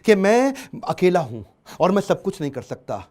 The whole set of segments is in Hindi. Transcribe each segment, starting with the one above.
कि मैं अकेला हूं और मैं सब कुछ नहीं कर सकता।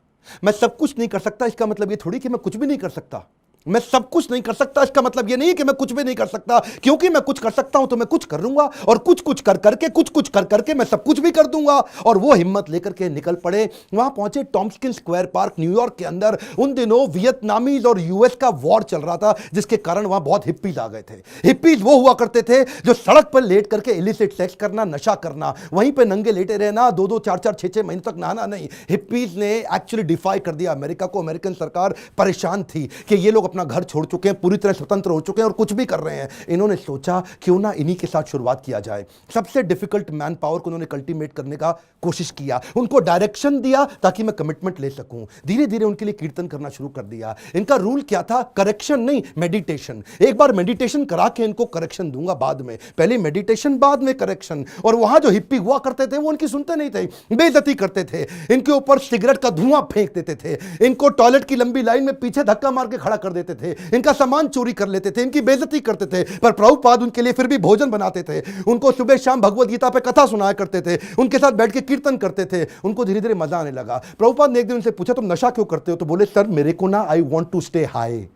मैं सब कुछ नहीं कर सकता इसका मतलब ये थोड़ी कि मैं कुछ भी नहीं कर सकता। मैं सब कुछ नहीं कर सकता इसका मतलब ये नहीं कि मैं कुछ भी नहीं कर सकता, क्योंकि मैं कुछ कर सकता हूं तो मैं कुछ कर लूंगा, और कुछ कुछ कर करके कुछ कर करके मैं सब कुछ भी कर दूंगा। और वो हिम्मत लेकर के निकल पड़े। वहां पहुंचे टॉम्स्किन स्क्वायर पार्क न्यूयॉर्क के अंदर। उन दिनों वियतनामीज और यूएस का वॉर चल रहा था, जिसके कारण वहां बहुत हिप्पीज आ गए थे। हिप्पीज वो हुआ करते थे जो सड़क पर लेट करके इलिसिट सेक्स करना, नशा करना, वहीं पे नंगे लेटे रहना, 2-2, 4-4, 6-6 महीने तक नहाना नहीं। हिप्पीज ने एक्चुअली डिफाई कर दिया अमेरिका को। अमेरिकन सरकार परेशान थी कि ये लोग अपना घर छोड़ चुके हैं, पूरी तरह स्वतंत्र हो चुके हैं और कुछ भी कर रहे हैं। इन्होंने सोचा क्यों ना इन्हीं के साथ शुरुआत किया जाए। सबसे डिफिकल्ट मैन पावर को उन्होंने कल्टीमेट करने का कोशिश किया, उनको डायरेक्शन दिया ताकि मैं कमिटमेंट ले सकूं। धीरे धीरे उनके लिए कीर्तन करना शुरू कर दिया। इनका रूल क्या था? करेक्शन नहीं, मेडिटेशन। एक बार मेडिटेशन करा के इनको करेक्शन दूंगा बाद में, पहले मेडिटेशन बाद में करेक्शन। और वहां जो हिप्पी हुआ करते थे वो उनकी सुनते नहीं थे, बेइज्जती करते थे, इनके ऊपर सिगरेट का धुआं फेंक देते थे, इनको टॉयलेट की लंबी लाइन में पीछे धक्का मार के खड़ा कर देते थे, इनका सामान चोरी कर लेते थे, इनकी बेइज्जती करते थे। पर प्रभुपाद उनके लिए फिर भी भोजन बनाते थे, उनको सुबह शाम भगवत गीता पे कथा सुनाया करते थे, उनके साथ बैठ के कीर्तन करते थे। उनको धीरे धीरे मजा आने लगा। प्रभुपाद ने एक दिन उनसे पूछा तुम नशा क्यों करते हो? तो बोले सर मेरे को ना I want to stay high.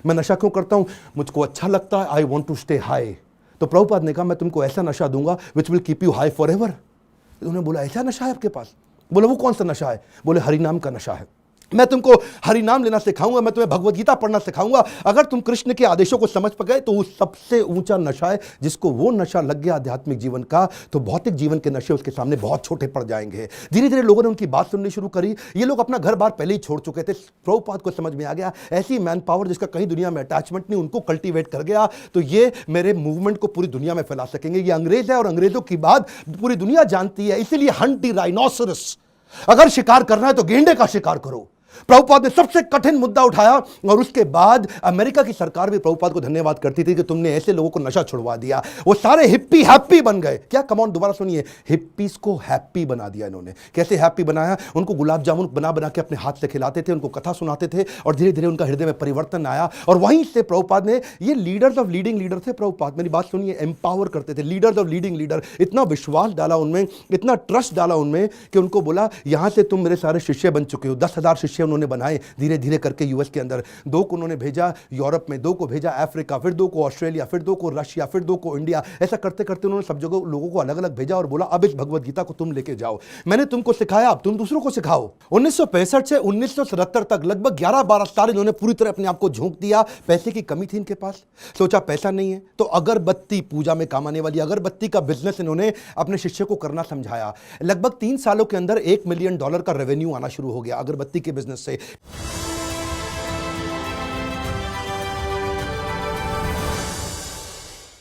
मैं नशा क्यों करता हूं? मुझको अच्छा लगता है, I want to stay high. तो प्रभुपाद ने कहा मैं तुमको ऐसा नशा दूंगा which will keep you high forever. उन्होंने बोला ऐसा नशा है आपके पास? बोले वो कौन सा नशा है? बोले हरिनाम का नशा है। मैं तुमको हरि नाम लेना सिखाऊंगा, मैं तुम्हें भगवत गीता पढ़ना सिखाऊंगा। अगर तुम कृष्ण के आदेशों को समझ गए तो वो सबसे ऊंचा नशा है। जिसको वो नशा लग गया आध्यात्मिक जीवन का, तो भौतिक जीवन के नशे उसके सामने बहुत छोटे पड़ जाएंगे। धीरे धीरे लोगों ने उनकी बात सुननी शुरू करी। ये लोग अपना घर बार पहले ही छोड़ चुके थे। प्रभुपाद को समझ में आ गया ऐसी मैन पावर जिसका कहीं दुनिया में अटैचमेंट नहीं, उनको कल्टीवेट कर गया तो ये मेरे मूवमेंट को पूरी दुनिया में फैला सकेंगे। ये अंग्रेज है और अंग्रेजों की बात पूरी दुनिया जानती है। इसीलिए हंट द राइनोसरस। अगर शिकार करना है तो गेंडे का शिकार करो। प्रभुपाद ने सबसे कठिन मुद्दा उठाया और उसके बाद अमेरिका की सरकार भी प्रभुपाद को धन्यवाद करती थी कि तुमने ऐसे लोगों को नशा छुड़वा दिया। वो सारे हिप्पी हैप्पी बन गए। क्या? कमांड दोबारा सुनिए, हिप्पीज को हैप्पी बना दिया इन्होंने। कैसे हैप्पी बनाया? उनको गुलाब जामुन बना बना के अपने हाथ से खिलाते थे, उनको कथा सुनाते थे और धीरे धीरे उनका हृदय में परिवर्तन आया। और वहीं से प्रभुपाद ने, ये लीडर्स ऑफ लीडिंग लीडर थे प्रभुपाद, मेरी बात सुनिए, एम्पावर करते थे। लीडर्स ऑफ लीडिंग लीडर, इतना विश्वास डाला उनमें, इतना ट्रस्ट डाला उनमें कि उनको बोला यहां से तुम मेरे सारे शिष्य बन चुके हो। 10,000 शिष्य उन्होंने बनाए धीरे धीरे करके यूएस के अंदर। 2 को उन्होंने भेजा यूरोप में, 2 को भेजा अफ्रीका, फिर 2 को ऑस्ट्रेलिया, फिर 2 को रशिया, फिर 2 को इंडिया। ऐसा करते करते उन्होंने सब जगह लोगों को अलग अलग भेजा और बोला अब इस भगवत गीता को तुम लेके जाओ। मैंने तुमको सिखाया, अब तुम दूसरों को सिखाओ। 1965 से 1977 तक लगभग 11-12 साल इन्होंने पूरी तरह अपने आप को झोंक दिया। पैसे की कमी थी इनके पास, सोचा पैसा नहीं है तो अगरबत्ती, पूजा में काम आने वाली अगरबत्ती का बिजनेस इन्होंने अपने शिष्य को करना समझाया। लगभग 3 सालों के अंदर $1 मिलियन का रेवेन्यू आना शुरू हो गया अगरबत्ती के बिजनेस से।